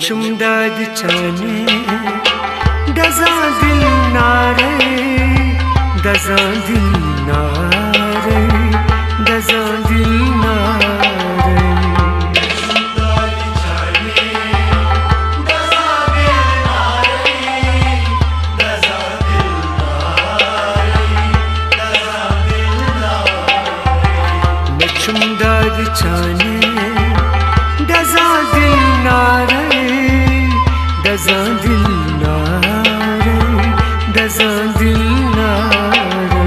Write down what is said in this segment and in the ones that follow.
चुमदाद चाने दजा दिल नारे दजा दिल नारे दजा दिल नारे चुमदाद चाने दजा दिल नारे दजा दिल नारे दजा दिल नारे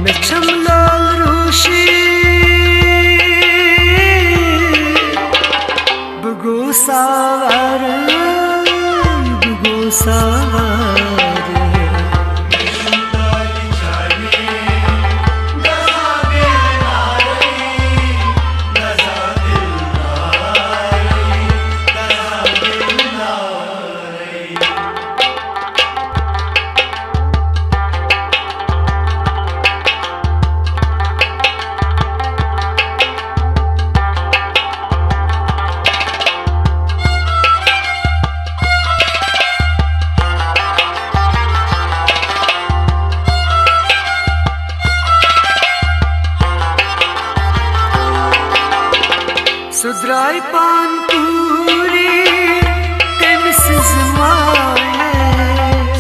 मैं चमलाल रूशी बुगो सावर बुगो सावर सुधराई पान पूरी तेमिस जमाए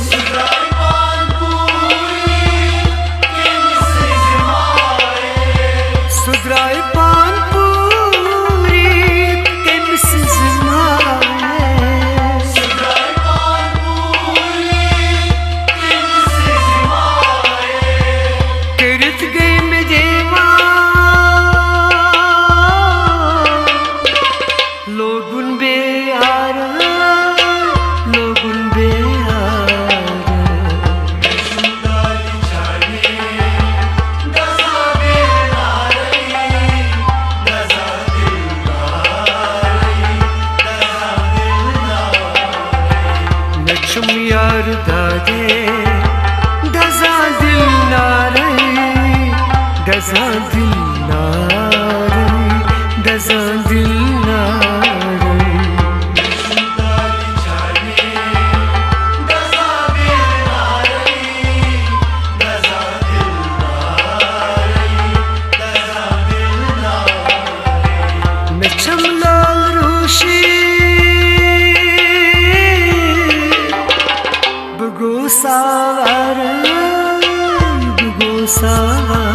सुधराई पान पूरी तेमिस जमाए सुधराई पान पूरी तेमिस जमाए सुधराई पान पूरी तेमिस जमाए करत गई में देवा लोगुन बेयार लोगुन बेयार चुमदाद चाने दजा दिल नारे दजा दिल नारे दजा दिल नारे मैं चुम यार दादे दजा दिल नारे दजा दिल नारे दजा दिल नारे चमलाल रूशी बुगो सावर बुगो सावर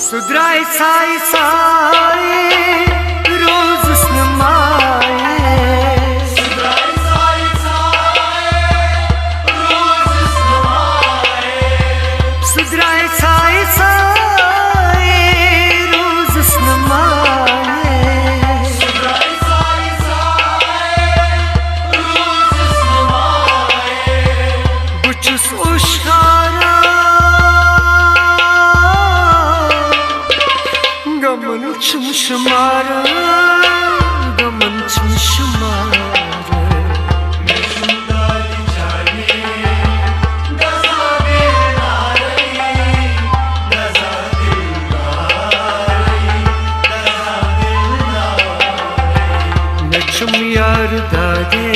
सुधराई साई साई रोज स्नमाए सुधराई साई साई रोज स्नमाए सुधराई साई साई रोज स्नमाए सुधराई साई साई रोज स्नमाए बुचुस उशारा गमन चुमशमार गमन चुमशमार चुमदाद चाने दजा दिल नारे दजा दिल नारे दजा दिल नारे मैं चुम यार दादे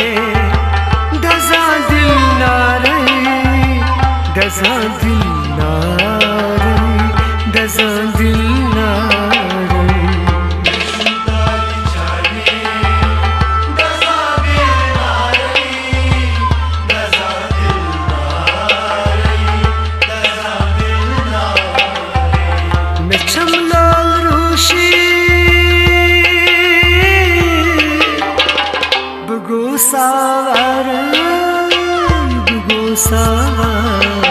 दजा दिल नारे दजा दिल नारे दजा दिल नारे चमलाल सावर बुगो सावर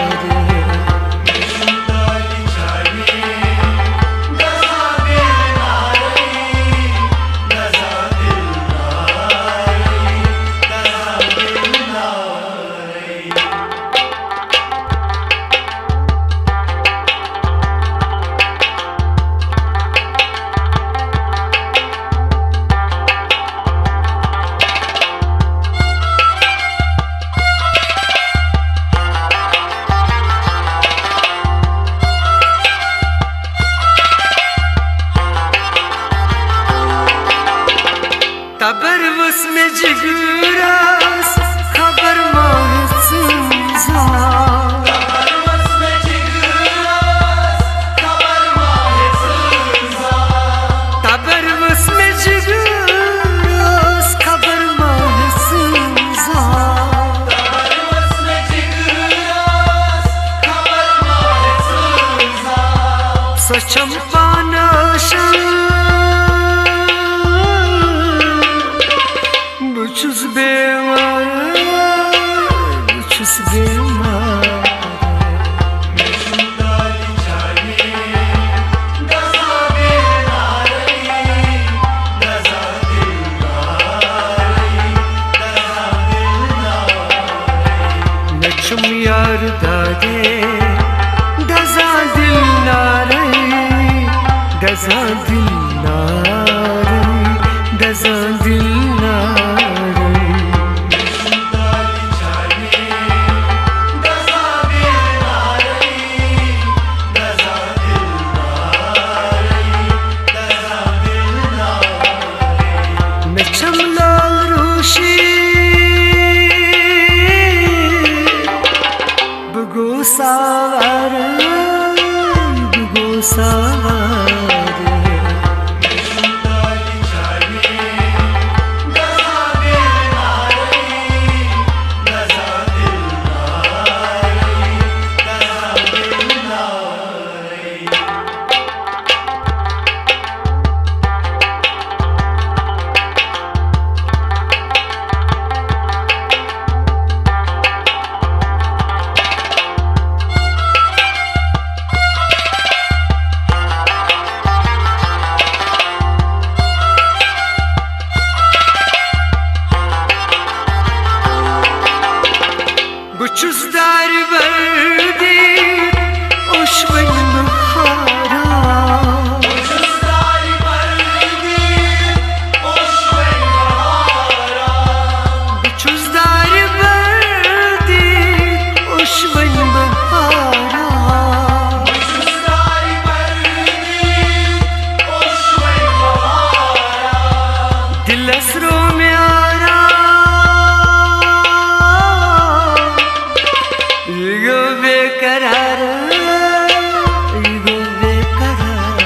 तबर उसमें जिगरास खबर माहसूसा तबर उसमें जिगरास खबर माहसूसा तबर उसमें जिगरास खबर माहसूसा तबर उसमें जिगरास खबर माहसूसा स्वच्छम पानाशं Uçuz bevar, uçuz bevar. Meşhundali çayne, gaza dilnare, gaza dilnare, gaza dilnare. Neçum yar dade, gaza dilnare, gaza dilnare, gaza dilnare. Savar, bugo savar. Meşhundali çayne, gaza dilnare, gaza dilnare, gaza dilnare. Buçuz dar verdi oşmen bahara Uçuzlar verdi, oşven bahara. Buçuz dar verdi oşmen bahara Uçuzlar verdi, oşven bahara. Dil asro में आरा Ego beqarar Ego beqarar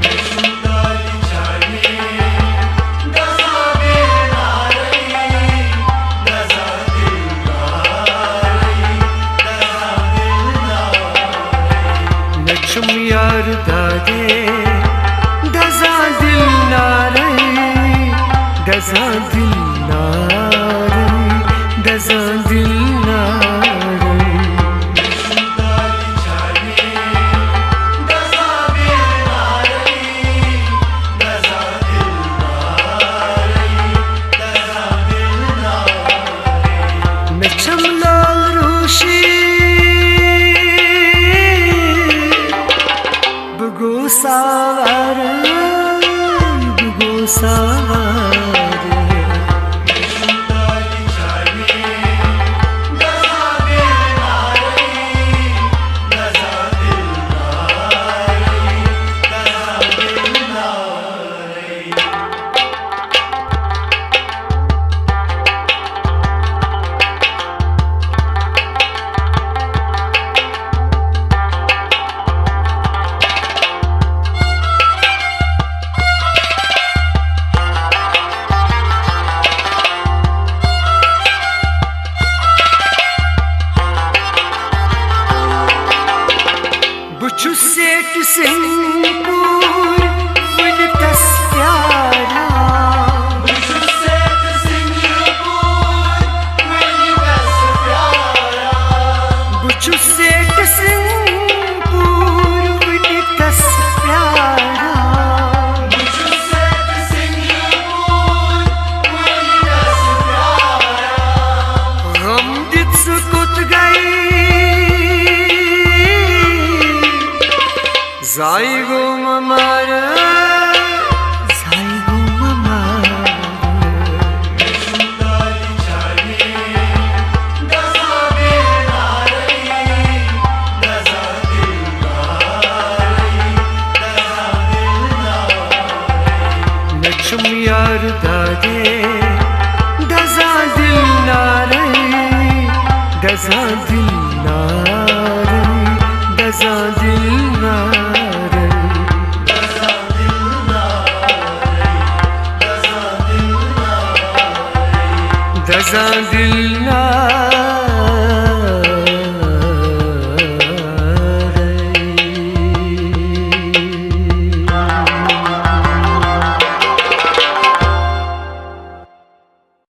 Meşhundali çayne, gaza dilnare, gaza dilnare, gaza dilnare. Neçum yar dade Gaza dilnare Gaza dilnare Gaza dilnare Meşhundali çayne, gaza dilnare, gaza dilnare, gaza dilnare. Neçam lal roşi Bugo savar Bugo savar Meşhundali çayne, gaza dilnare, gaza dilnare, gaza dilnare. यार दादे दजा दिल नारे दजा दिल नारे दजा दिल नारे दजा दिल नारे दजा दिल नारे दजा दिल नारे